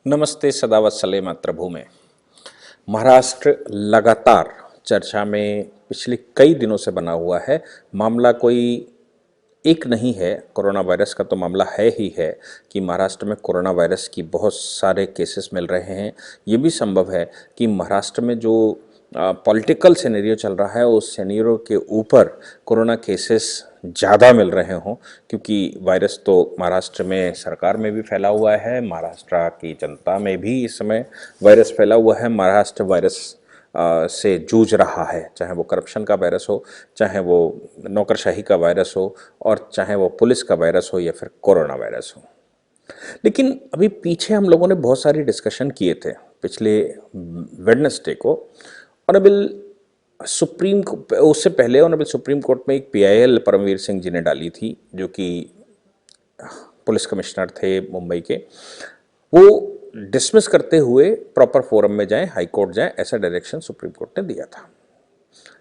नमस्ते सदावत्सले मातृभूमि। महाराष्ट्र लगातार चर्चा में पिछले कई दिनों से बना हुआ है। मामला कोई एक नहीं है, कोरोना वायरस का तो मामला है ही है कि महाराष्ट्र में कोरोना वायरस की बहुत सारे केसेस मिल रहे हैं। ये भी संभव है कि महाराष्ट्र में जो पॉलिटिकल सिनेरियो चल रहा है उस सिनेरियो के ऊपर कोरोना केसेस ज़्यादा मिल रहे हों, क्योंकि वायरस तो महाराष्ट्र में सरकार में भी फैला हुआ है, महाराष्ट्र की जनता में भी इस समय वायरस फैला हुआ है। महाराष्ट्र वायरस से जूझ रहा है, चाहे वो करप्शन का वायरस हो, चाहे वो नौकरशाही का वायरस हो, और चाहे वो पुलिस का वायरस हो या फिर कोरोना वायरस हो। लेकिन अभी पीछे हम लोगों ने बहुत सारी डिस्कशन किए थे पिछले वेडनेसडे को, ऑनरेबल उससे पहले ऑनरेबल सुप्रीम कोर्ट में एक पीआईएल परमवीर सिंह जी ने डाली थी, जो कि पुलिस कमिश्नर थे मुंबई के। वो डिसमिस करते हुए प्रॉपर फोरम में जाएं, हाई कोर्ट जाएं, ऐसा डायरेक्शन सुप्रीम कोर्ट ने दिया था।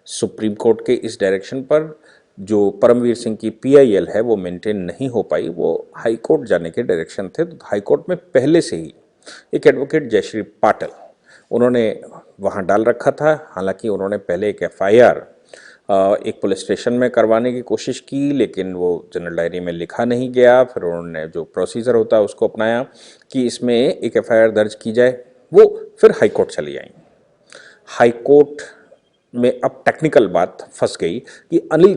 सुप्रीम कोर्ट के इस डायरेक्शन पर जो परमवीर सिंह की पीआईएल है वो मेंटेन नहीं हो पाई, वो हाई कोर्ट जाने के डायरेक्शन थे। तो हाई कोर्ट में पहले से ही एक एडवोकेट जयश्री पाटिल उन्होंने वहाँ डाल रखा था। हालांकि उन्होंने पहले एक एफआईआर एक पुलिस स्टेशन में करवाने की कोशिश की, लेकिन वो जनरल डायरी में लिखा नहीं गया। फिर उन्होंने जो प्रोसीजर होता है उसको अपनाया कि इसमें एक एफआईआर दर्ज की जाए। वो फिर हाई कोर्ट चली आई। हाई कोर्ट में अब टेक्निकल बात फंस गई कि अनिल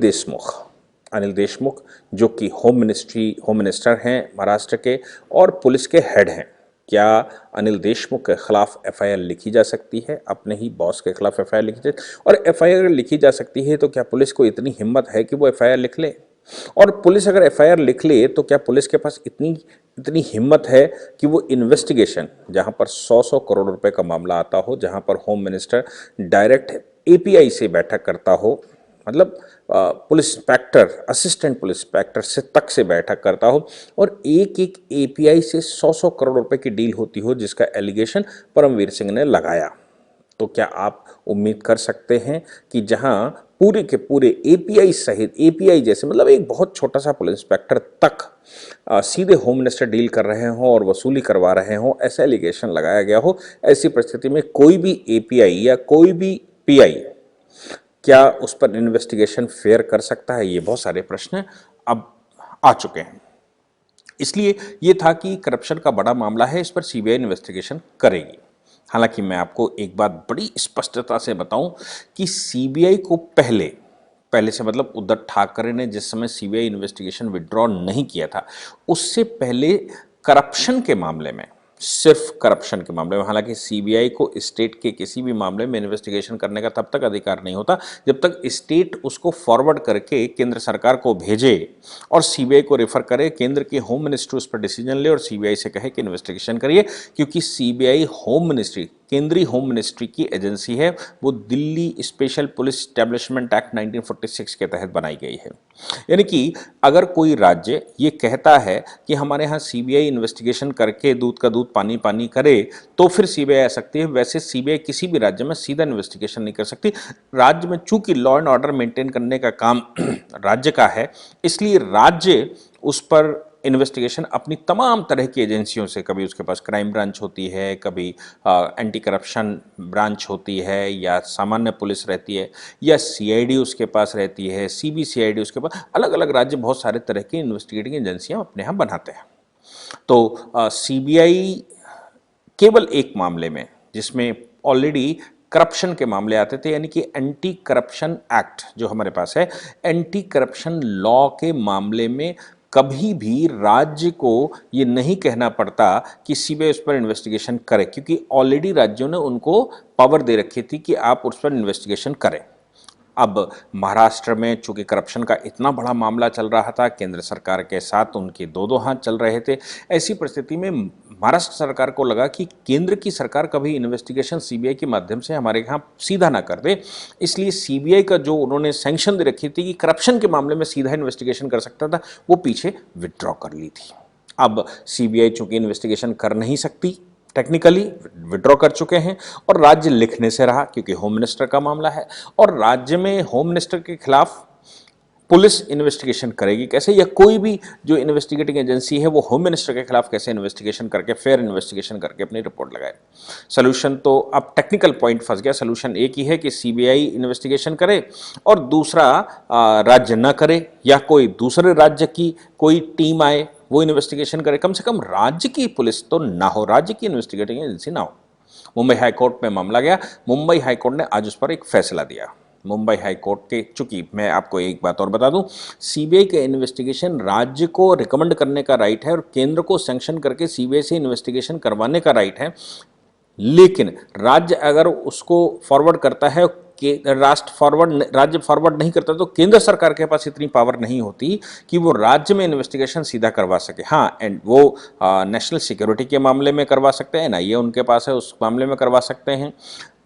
देशमुख जो कि होम मिनिस्टर हैं महाराष्ट्र के और पुलिस के हेड हैं, क्या अनिल देशमुख के खिलाफ एफआईआर लिखी जा सकती है? अपने ही बॉस के खिलाफ एफआईआर लिखी जाए, और एफआईआर लिखी जा सकती है तो क्या पुलिस को इतनी हिम्मत है कि वो एफआईआर लिख ले? और पुलिस अगर एफआईआर लिख ले तो क्या पुलिस के पास इतनी हिम्मत है कि वो इन्वेस्टिगेशन, जहां पर 100 करोड़ रुपए का मामला आता हो, जहां पर होम मिनिस्टर डायरेक्ट एपीआई से बैठक करता हो, मतलब police inspector, assistant police inspector से तक से बैठक करता हो, और एक एक एपीआई से 100 करोड़ रुपए की डील होती हो, जिसका एलिगेशन परमवीर सिंह ने लगाया, तो क्या आप उम्मीद कर सकते हैं कि जहां पूरे के पूरे एपीआई सहित, एपीआई जैसे मतलब एक बहुत छोटा सा पुलिस इंस्पेक्टर तक सीधे होम मिनिस्टर डील कर रहे हों और वसूली करवा रहे हों, ऐसा एलिगेशन लगाया गया हो, ऐसी परिस्थिति में कोई भी एपीआई या कोई भी पीआई क्या उस पर इन्वेस्टिगेशन फेयर कर सकता है? ये बहुत सारे प्रश्न अब आ चुके हैं। इसलिए ये था कि करप्शन का बड़ा मामला है, इस पर सीबीआई इन्वेस्टिगेशन करेगी। हालांकि मैं आपको एक बात बड़ी स्पष्टता से बताऊं कि सीबीआई को पहले से मतलब उद्धव ठाकरे ने जिस समय सीबीआई इन्वेस्टिगेशन विड्रॉ नहीं किया था, उससे पहले करप्शन के मामले में, सिर्फ करप्शन के मामले में, हालांकि सीबीआई को स्टेट के किसी भी मामले में इन्वेस्टिगेशन करने का तब तक अधिकार नहीं होता जब तक स्टेट उसको फॉरवर्ड करके केंद्र सरकार को भेजे और सीबीआई को रेफर करे, केंद्र के होम मिनिस्ट्री उस पर डिसीजन ले और सीबीआई से कहे कि इन्वेस्टिगेशन करिए। क्योंकि सीबीआई होम मिनिस्ट्री, केंद्रीय होम मिनिस्ट्री की एजेंसी है, वो Delhi special police establishment act 1946 के तहत बनाई गई है। यानी कि अगर कोई राज्य ये कहता है कि हमारे यहाँ सीबीआई इन्वेस्टिगेशन करके दूध का दूध पानी पानी करे तो फिर सीबीआई आ सकती है, वैसे सीबीआई किसी भी राज्य में सीधा इन्वेस्टिगेशन नहीं कर सकती। राज्य में चूंकि लॉ एंड ऑर्डर मेंटेन करने का काम राज्य का है, इसलिए राज्य उस पर इन्वेस्टिगेशन अपनी तमाम तरह की एजेंसियों से, कभी उसके पास क्राइम ब्रांच होती है, कभी एंटी करप्शन ब्रांच होती है, या सामान्य पुलिस रहती है, या सीआईडी उसके पास रहती है, सीबीसीआईडी उसके पास, अलग अलग राज्य बहुत सारे तरह की इन्वेस्टिगेटिंग एजेंसियां अपने यहाँ बनाते हैं। तो सीबीआई केवल एक मामले में, जिसमें ऑलरेडी करप्शन के मामले आते थे, यानी कि एंटी करप्शन एक्ट जो हमारे पास है, एंटी करप्शन लॉ के मामले में कभी भी राज्य को ये नहीं कहना पड़ता कि सीबीआई उस पर इन्वेस्टिगेशन करे, क्योंकि ऑलरेडी राज्यों ने उनको पावर दे रखी थी कि आप उस पर इन्वेस्टिगेशन करें। अब महाराष्ट्र में चूंकि करप्शन का इतना बड़ा मामला चल रहा था, केंद्र सरकार के साथ उनके दो हाथ चल रहे थे, ऐसी परिस्थिति में महाराष्ट्र सरकार को लगा कि केंद्र की सरकार कभी इन्वेस्टिगेशन सीबीआई के माध्यम से हमारे यहाँ सीधा ना कर दे, इसलिए सीबीआई का जो उन्होंने सैंक्शन दे रखी थी कि करप्शन के मामले में सीधा इन्वेस्टिगेशन कर सकता था, वो पीछे विड्रॉ कर ली थी। अब सीबीआई चूंकि इन्वेस्टिगेशन कर नहीं सकती, टेक्निकली विड्रॉ कर चुके हैं, और राज्य लिखने से रहा क्योंकि होम मिनिस्टर का मामला है, और राज्य में होम मिनिस्टर के खिलाफ पुलिस इन्वेस्टिगेशन करेगी कैसे, या कोई भी जो इन्वेस्टिगेटिंग एजेंसी है वो होम मिनिस्टर के खिलाफ कैसे इन्वेस्टिगेशन करके, फेयर इन्वेस्टिगेशन करके अपनी रिपोर्ट लगाए। सोल्यूशन तो अब टेक्निकल पॉइंट फंस गया। सोल्यूशन एक ही है कि सीबीआई इन्वेस्टिगेशन करे और दूसरा राज्य न करे, या कोई दूसरे राज्य की कोई टीम आए वो इन्वेस्टिगेशन करे। कम से कम राज्य की पुलिस तो ना हो, राज्य की इन्वेस्टिगेटिंग एजेंसी ना हो। मुंबई हाईकोर्ट में मामला गया, मुंबई हाईकोर्ट ने आज उस पर एक फैसला दिया। मुंबई हाईकोर्ट के, चूंकि मैं आपको एक बात और बता दूं, सीबीआई के इन्वेस्टिगेशन राज्य को रिकमेंड करने का राइट है और केंद्र को सैंक्शन करके सीबीआई से इन्वेस्टिगेशन करवाने का राइट है, लेकिन राज्य अगर उसको फॉरवर्ड करता है कि राज्य फॉरवर्ड नहीं करता तो केंद्र सरकार के पास इतनी पावर नहीं होती कि वो राज्य में इन्वेस्टिगेशन सीधा करवा सके। हाँ, एंड वो नेशनल सिक्योरिटी के मामले में करवा सकते हैं, एनआईए उनके पास है, उस मामले में करवा सकते हैं।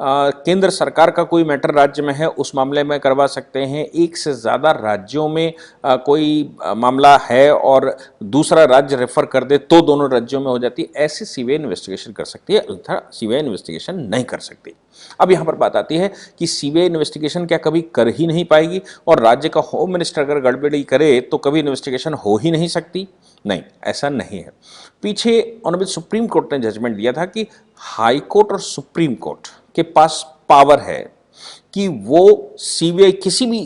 केंद्र सरकार का कोई मैटर राज्य में है, उस मामले में करवा सकते हैं। एक से ज़्यादा राज्यों में कोई मामला है और दूसरा राज्य रेफर कर दे तो दोनों राज्यों में हो जाती है, ऐसे सीबीआई इन्वेस्टिगेशन कर सकती है, अन्यथा सीबीआई इन्वेस्टिगेशन नहीं कर सकती। अब यहाँ पर बात आती है कि सीबीआई इन्वेस्टिगेशन क्या कभी कर ही नहीं पाएगी, और राज्य का होम मिनिस्टर अगर गड़बड़ी करे तो कभी इन्वेस्टिगेशन हो ही नहीं सकती? नहीं, ऐसा नहीं है। पीछे ऑनरेबल सुप्रीम कोर्ट ने जजमेंट दिया था कि हाई कोर्ट और सुप्रीम कोर्ट के पास पावर है कि वो सीबीआई किसी भी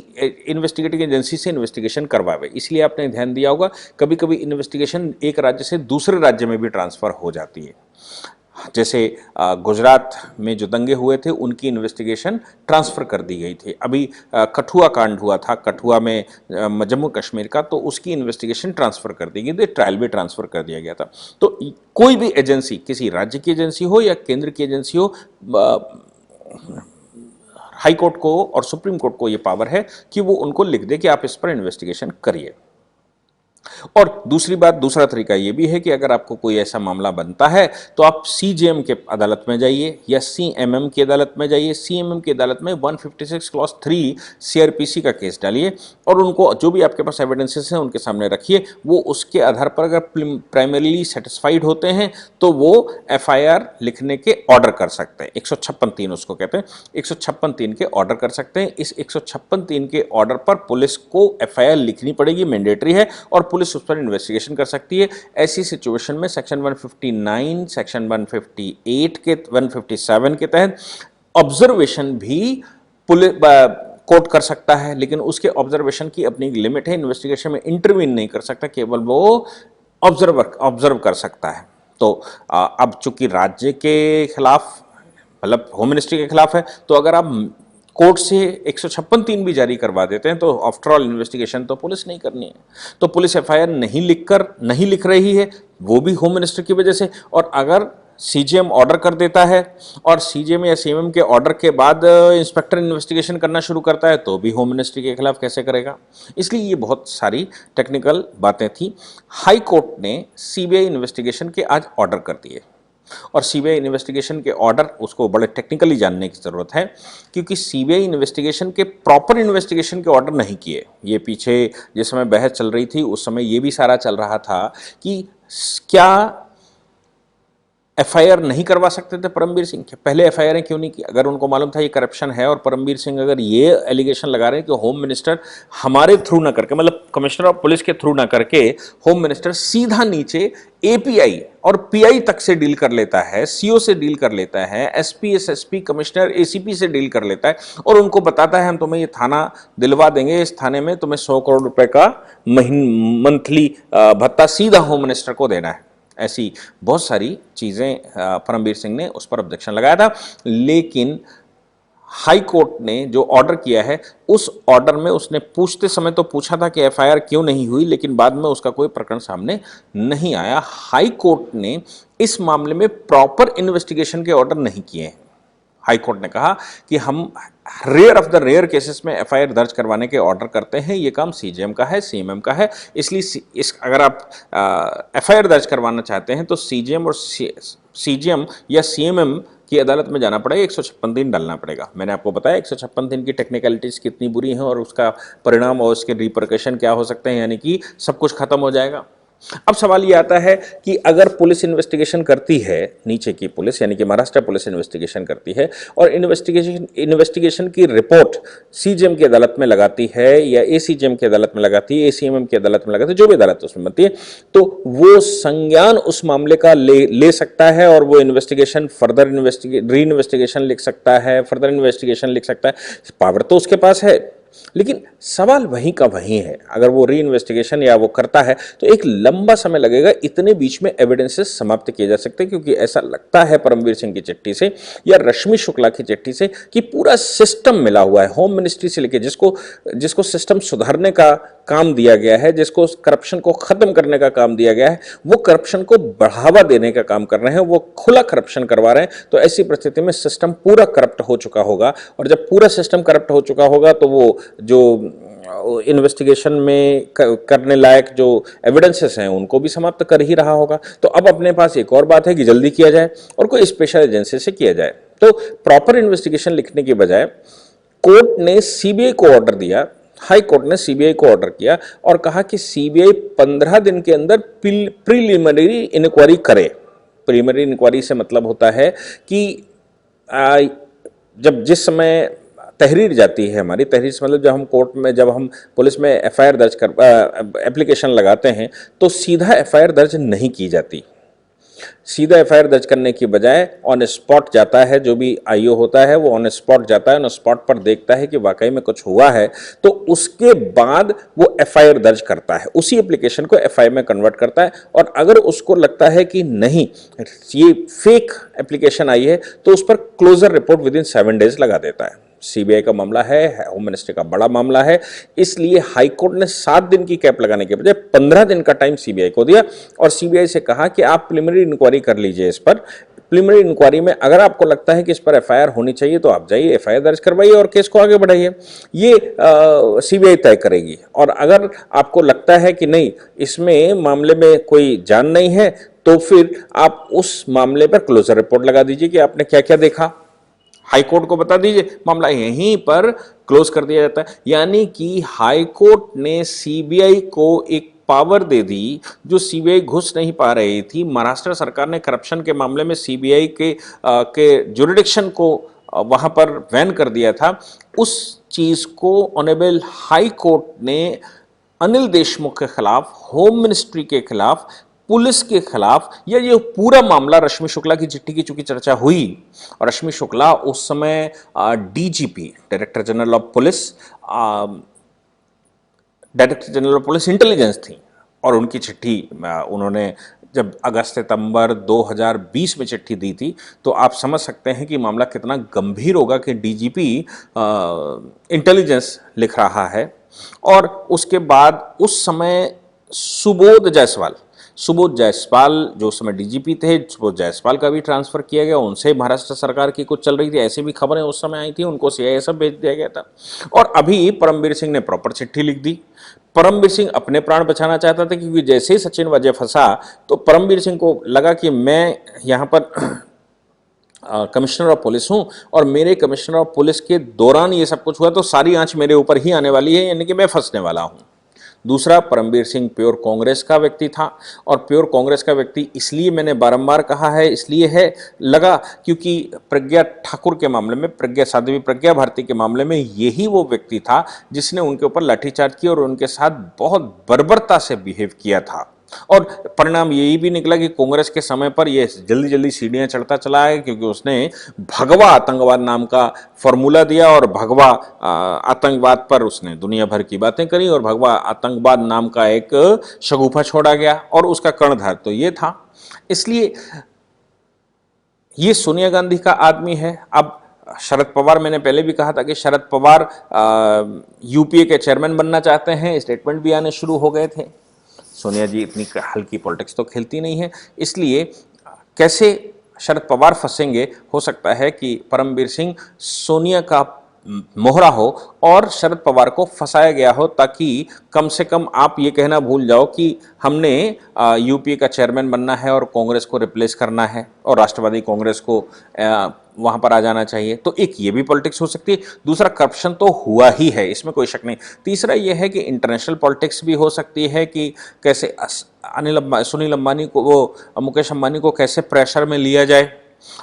इन्वेस्टिगेटिंग एजेंसी से इन्वेस्टिगेशन करवावे। इसलिए आपने ध्यान दिया होगा कभी कभी इन्वेस्टिगेशन एक राज्य से दूसरे राज्य में भी ट्रांसफर हो जाती है। जैसे गुजरात में जो दंगे हुए थे उनकी इन्वेस्टिगेशन ट्रांसफ़र कर दी गई थी। अभी कठुआ कांड हुआ था, कठुआ में जम्मू कश्मीर का, तो उसकी इन्वेस्टिगेशन ट्रांसफ़र कर दी गई थी, ट्रायल भी ट्रांसफ़र कर दिया गया था। तो कोई भी एजेंसी, किसी राज्य की एजेंसी हो या केंद्र की एजेंसी हो, हाई कोर्ट को और सुप्रीम कोर्ट को ये पावर है कि वो उनको लिख दे कि आप इस पर इन्वेस्टिगेशन करिए। और दूसरी बात, दूसरा तरीका ये भी है कि अगर आपको कोई ऐसा मामला बनता है तो आप सीजेएम के अदालत में जाइए या सीएमएम की अदालत में जाइए। सीएमएम की अदालत में 156 क्लॉज 3 सीआरपीसी का केस डालिए और उनको जो भी आपके पास एविडेंसेस हैं उनके सामने रखिए। वो उसके आधार पर अगर प्राइमरीली सेटिस्फाइड होते हैं तो वो एफआईआर लिखने के ऑर्डर कर सकते हैं। 156(3) उसको कहते हैं, 156(3) के ऑर्डर कर सकते हैं। इस 156(3) के ऑर्डर पर पुलिस को एफआईआर लिखनी पड़ेगी, मैंडेटरी है, और पुलिस उस पर इन्वेस्टिगेशन कर सकती है। ऐसी सिचुएशन में सेक्शन 159, सेक्शन 158 के 157 के तहत ऑब्जर्वेशन भी पुलिस कोर्ट कर सकता है, लेकिन उसके ऑब्जर्वेशन की अपनी लिमिट है। इन्वेस्टिगेशन में इंटरवीन नहीं कर सकता, केवल वो ऑब्जर्व कर सकता है। तो अब चूंकि राज्य के खिलाफ, मतलब होम मिनिस्ट्री के खिलाफ है, तो अगर आप कोर्ट से 156(3) भी जारी करवा देते हैं तो आफ्टर ऑल इन्वेस्टिगेशन तो पुलिस नहीं करनी है। तो पुलिस एफआईआर नहीं लिख रही है, वो भी होम मिनिस्टर की वजह से। और अगर सीजेएम ऑर्डर कर देता है और सीजेएम या सीएमएम के ऑर्डर के बाद इंस्पेक्टर इन्वेस्टिगेशन करना शुरू करता है तो भी होम मिनिस्ट्री के खिलाफ कैसे करेगा? इसलिए ये बहुत सारी टेक्निकल बातें थी। हाई कोर्ट ने सीबीआई इन्वेस्टिगेशन के आज ऑर्डर कर दिए, और सीबीआई इन्वेस्टिगेशन के ऑर्डर, उसको बड़े टेक्निकली जानने की ज़रूरत है, क्योंकि सीबीआई इन्वेस्टिगेशन के प्रॉपर इन्वेस्टिगेशन के ऑर्डर नहीं किए। ये पीछे जिस समय बहस चल रही थी उस समय ये भी सारा चल रहा था कि क्या एफआईआर नहीं करवा सकते थे परमबीर सिंह के? पहले एफआईआर क्यों नहीं की? अगर उनको मालूम था ये करप्शन है, और परमबीर सिंह अगर ये एलिगेशन लगा रहे हैं कि होम मिनिस्टर हमारे थ्रू ना करके, मतलब कमिश्नर ऑफ पुलिस के थ्रू ना करके, होम मिनिस्टर सीधा नीचे एपीआई और पीआई तक से डील कर लेता है, सीओ से डील कर लेता है, एसपी, एसएसपी, कमिश्नर, एसीपी से डील कर लेता है, और उनको बताता है हम तुम्हें ये थाना दिलवा देंगे, इस थाने में तुम्हें 100 करोड़ रुपए का मंथली भत्ता सीधा होम मिनिस्टर को देना है। ऐसी बहुत सारी चीज़ें परमबीर सिंह ने उस पर ऑब्जेक्शन लगाया था, लेकिन हाई कोर्ट ने जो ऑर्डर किया है उस ऑर्डर में उसने पूछते समय तो पूछा था कि एफआईआर क्यों नहीं हुई, लेकिन बाद में उसका कोई प्रकरण सामने नहीं आया। हाई कोर्ट ने इस मामले में प्रॉपर इन्वेस्टिगेशन के ऑर्डर नहीं किए हैं। हाई कोर्ट ने कहा कि हम rare of the rare cases में एफआईआर दर्ज करवाने के ऑर्डर करते हैं, ये काम सीजेएम का है, सीएमएम का है। इसलिए अगर आप एफआईआर दर्ज करवाना चाहते हैं तो सीजेएम और सीजेएम या सीएमएम की अदालत में जाना पड़ेगा, 156(3) डालना पड़ेगा। मैंने आपको बताया 156(3) की टेक्निकलिटीज़ कितनी बुरी हैं और उसका परिणाम और उसके रिपरकशन क्या हो सकते हैं, यानी कि सब कुछ खत्म हो जाएगा। अब सवाल ये आता है कि अगर पुलिस इन्वेस्टिगेशन करती है, नीचे की पुलिस यानी कि महाराष्ट्र पुलिस इन्वेस्टिगेशन करती है और इन्वेस्टिगेशन की रिपोर्ट सीजीएम की अदालत में लगाती है या एसीजीएम की अदालत में लगाती है, एसीएमएम की अदालत में लगाती है, जो भी अदालत उसमें बनती है, तो वो संज्ञान उस मामले का ले सकता है और वो इन्वेस्टिगेशन फर्दर री इन्वेस्टिगेशन लिख सकता है, फर्दर इन्वेस्टिगेशन लिख सकता है। पावर तो उसके पास है, लेकिन सवाल वहीं का वहीं है। अगर वो री इन्वेस्टिगेशन या वो करता है तो एक लंबा समय लगेगा, इतने बीच में एविडेंसेस समाप्त किए जा सकते हैं, क्योंकि ऐसा लगता है परमवीर सिंह की चिट्ठी से या रश्मि शुक्ला की चिट्ठी से कि पूरा सिस्टम मिला हुआ है, होम मिनिस्ट्री से लेकर जिसको सिस्टम सुधारने का काम दिया गया है, जिसको करप्शन को खत्म करने का काम दिया गया है, वो करप्शन को बढ़ावा देने का काम कर रहे हैं, वो खुला करप्शन करवा रहे हैं। तो ऐसी परिस्थिति में सिस्टम पूरा करप्ट हो चुका होगा, और जब पूरा सिस्टम करप्ट हो चुका होगा तो वो जो इन्वेस्टिगेशन में करने लायक जो एविडेंसेस हैं उनको भी समाप्त कर ही रहा होगा। तो अब अपने पास एक और बात है कि जल्दी किया जाए और कोई स्पेशल एजेंसी से किया जाए। तो प्रॉपर इन्वेस्टिगेशन लिखने के बजाय कोर्ट ने सीबीआई को ऑर्डर दिया, हाई कोर्ट ने सीबीआई को ऑर्डर किया और कहा कि सीबीआई 15 दिन के अंदर प्रीलिमिनरी इंक्वायरी करे। प्रीलिमिनरी इंक्वायरी से मतलब होता है कि जिस समय तहरीर जाती है, हमारी तहरीर से मतलब जब हम कोर्ट में, जब हम पुलिस में एफआईआर दर्ज एप्लीकेशन लगाते हैं तो सीधा एफआईआर दर्ज नहीं की जाती। सीधा एफआईआर दर्ज करने की बजाय ऑन स्पॉट जाता है, जो भी आईओ होता है वो ऑन स्पॉट जाता है, ऑन स्पॉट पर देखता है कि वाकई में कुछ हुआ है, तो उसके बाद वो एफआईआर दर्ज करता है, उसी एप्लीकेशन को एफआईआर में कन्वर्ट करता है। और अगर उसको लगता है कि नहीं ये फेक एप्लीकेशन आई है तो उस पर closure report within 7 days लगा देता है। सीबीआई का मामला है, होम मिनिस्ट्री का बड़ा मामला है, इसलिए हाईकोर्ट ने 7 दिन की कैप लगाने के बजाय 15 दिन का टाइम सीबीआई को दिया और सीबीआई से कहा कि आप प्रिलिमिनरी इंक्वायरी कर लीजिए इस पर। प्रिलिमिनरी इंक्वायरी में अगर आपको लगता है कि इस पर एफआईआर होनी चाहिए तो आप जाइए, एफआईआर दर्ज करवाइए और केस को आगे बढ़ाइए। ये सीबीआई तय करेगी। और अगर आपको लगता है कि नहीं, इसमें मामले में कोई जान नहीं है, तो फिर आप उस मामले पर क्लोजर रिपोर्ट लगा दीजिए कि आपने क्या क्या देखा, हाई कोर्ट को बता दीजिए, मामला यहीं पर क्लोज कर दिया जाता है। यानी कि हाई कोर्ट ने सीबीआई को एक पावर दे दी जो सीबीआई घुस नहीं पा रही थी। महाराष्ट्र सरकार ने करप्शन के मामले में सीबीआई के जुरिडिक्शन को वहां पर बैन कर दिया था। उस चीज को ऑनरेबल हाई कोर्ट ने अनिल देशमुख के खिलाफ, होम मिनिस्ट्री के खिलाफ, पुलिस के खिलाफ, या ये पूरा मामला रश्मि शुक्ला की चिट्ठी की चूंकि चर्चा हुई और रश्मि शुक्ला उस समय DGP, director general of police, director general of police intelligence थी, और उनकी चिट्ठी उन्होंने जब अगस्त सितंबर 2020 में चिट्ठी दी थी, तो आप समझ सकते हैं कि मामला कितना गंभीर होगा कि डीजीपी इंटेलिजेंस लिख रहा है। और उसके बाद उस समय सुबोध जायसवाल जो उस समय डीजीपी थे, सुबोध जायसवाल का भी ट्रांसफर किया गया, उनसे महाराष्ट्र सरकार की कुछ चल रही थी, ऐसी भी खबरें उस समय आई थी, उनको सीआईएसएफ भेज दिया गया था। और अभी परमवीर सिंह ने प्रॉपर चिट्ठी लिख दी। परमवीर सिंह अपने प्राण बचाना चाहता था, क्योंकि जैसे ही सचिन वाजे फंसा तो परमवीर सिंह को लगा कि मैं यहाँ पर कमिश्नर ऑफ पुलिस हूं और मेरे कमिश्नर ऑफ पुलिस के दौरान ये सब कुछ हुआ तो सारी आंच मेरे ऊपर ही आने वाली है, यानी कि मैं फंसने वाला हूं। दूसरा, परमवीर सिंह प्योर कांग्रेस का व्यक्ति था, और प्योर कांग्रेस का व्यक्ति इसलिए मैंने बारंबार कहा है, इसलिए है लगा क्योंकि प्रज्ञा ठाकुर के मामले में, साध्वी प्रज्ञा भारती के मामले में यही वो व्यक्ति था जिसने उनके ऊपर लाठीचार्ज किया और उनके साथ बहुत बर्बरता से बिहेव किया था। और परिणाम यही भी निकला कि कांग्रेस के समय पर यह जल्दी जल्दी सीढ़ियां चढ़ता चला है, क्योंकि उसने भगवा आतंकवाद नाम का फॉर्मूला दिया और भगवा आतंकवाद पर उसने दुनिया भर की बातें करी और भगवा आतंकवाद नाम का एक शगुफा छोड़ा गया और उसका कर्णधार तो ये था। इसलिए ये सोनिया गांधी का आदमी है। अब शरद पवार, मैंने पहले भी कहा था कि शरद पवार यूपीए के चेयरमैन बनना चाहते हैं, स्टेटमेंट भी आने शुरू हो गए थे। सोनिया जी इतनी हल्की पॉलिटिक्स तो खेलती नहीं है, इसलिए कैसे शरद पवार फंसेंगे, हो सकता है कि परमवीर सिंह सोनिया का मोहरा हो और शरद पवार को फंसाया गया हो, ताकि कम से कम आप ये कहना भूल जाओ कि हमने यूपीए का चेयरमैन बनना है और कांग्रेस को रिप्लेस करना है और राष्ट्रवादी कांग्रेस को वहां पर आ जाना चाहिए। तो एक ये भी पॉलिटिक्स हो सकती है। दूसरा, करप्शन तो हुआ ही है, इसमें कोई शक नहीं। तीसरा ये है कि इंटरनेशनल पॉलिटिक्स भी हो सकती है कि कैसे सुनील अंबानी को, वो मुकेश अंबानी को कैसे प्रेशर में लिया जाए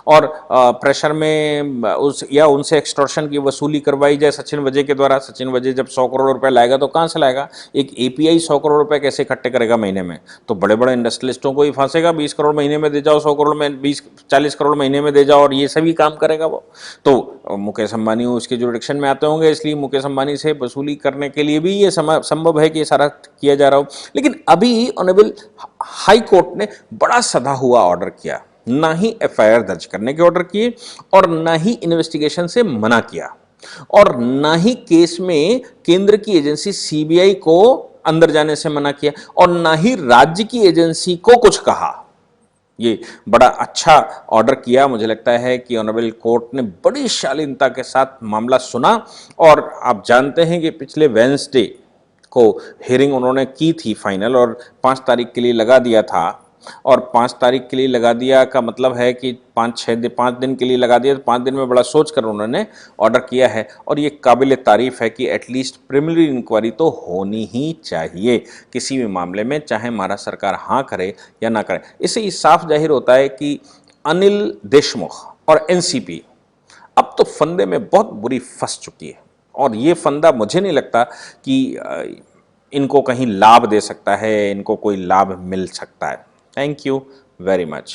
और प्रेशर में उनसे एक्सटॉर्शन की वसूली करवाई जाए सचिन वजय के द्वारा। सचिन वजय जब 100 करोड़ रुपए लाएगा तो कहाँ से लाएगा? एक एपीआई 100 करोड़ रुपए कैसे इकट्ठे करेगा महीने में? तो बड़े बड़े इंडस्ट्रियलिस्टों को ही फांसेगा, 20 करोड़ महीने में दे जाओ, 100 करोड़ में 40 करोड़ महीने में दे जाओ, और ये सभी काम करेगा वो। तो मुकेश अंबानी उसके जुरिडिक्शन में आते होंगे, इसलिए मुकेश अंबानी से वसूली करने के लिए भी ये संभव है कि ये सारा किया जा रहा हो। लेकिन अभी ऑनरेबल हाई कोर्ट ने बड़ा सधा हुआ ऑर्डर किया, ना ही एफआईआर दर्ज करने के ऑर्डर किए और ना ही इन्वेस्टिगेशन से मना किया और ना ही केस में केंद्र की एजेंसी सीबीआई को अंदर जाने से मना किया और ना ही राज्य की एजेंसी को कुछ कहा। ये बड़ा अच्छा ऑर्डर किया। मुझे लगता है कि ऑनरेबल कोर्ट ने बड़ी शालीनता के साथ मामला सुना और आप जानते हैं कि पिछले वेडनेसडे को हियरिंग उन्होंने की थी फाइनल, और 5 तारीख के लिए लगा दिया था। और 5 तारीख के लिए लगा दिया का मतलब है कि 5 दिन के लिए लगा दिया, तो 5 दिन में बड़ा सोच कर उन्होंने ऑर्डर किया है। और ये काबिल तारीफ है कि एटलीस्ट प्रिलिमिनरी इंक्वायरी तो होनी ही चाहिए किसी भी मामले में, चाहे महाराष्ट्र सरकार हाँ करे या ना करे। इससे ये साफ जाहिर होता है कि अनिल देशमुख और एनसीपी अब तो फंदे में बहुत बुरी फंस चुकी है, और ये फंदा मुझे नहीं लगता कि इनको कहीं लाभ दे सकता है, इनको कोई लाभ मिल सकता है। Thank you very much.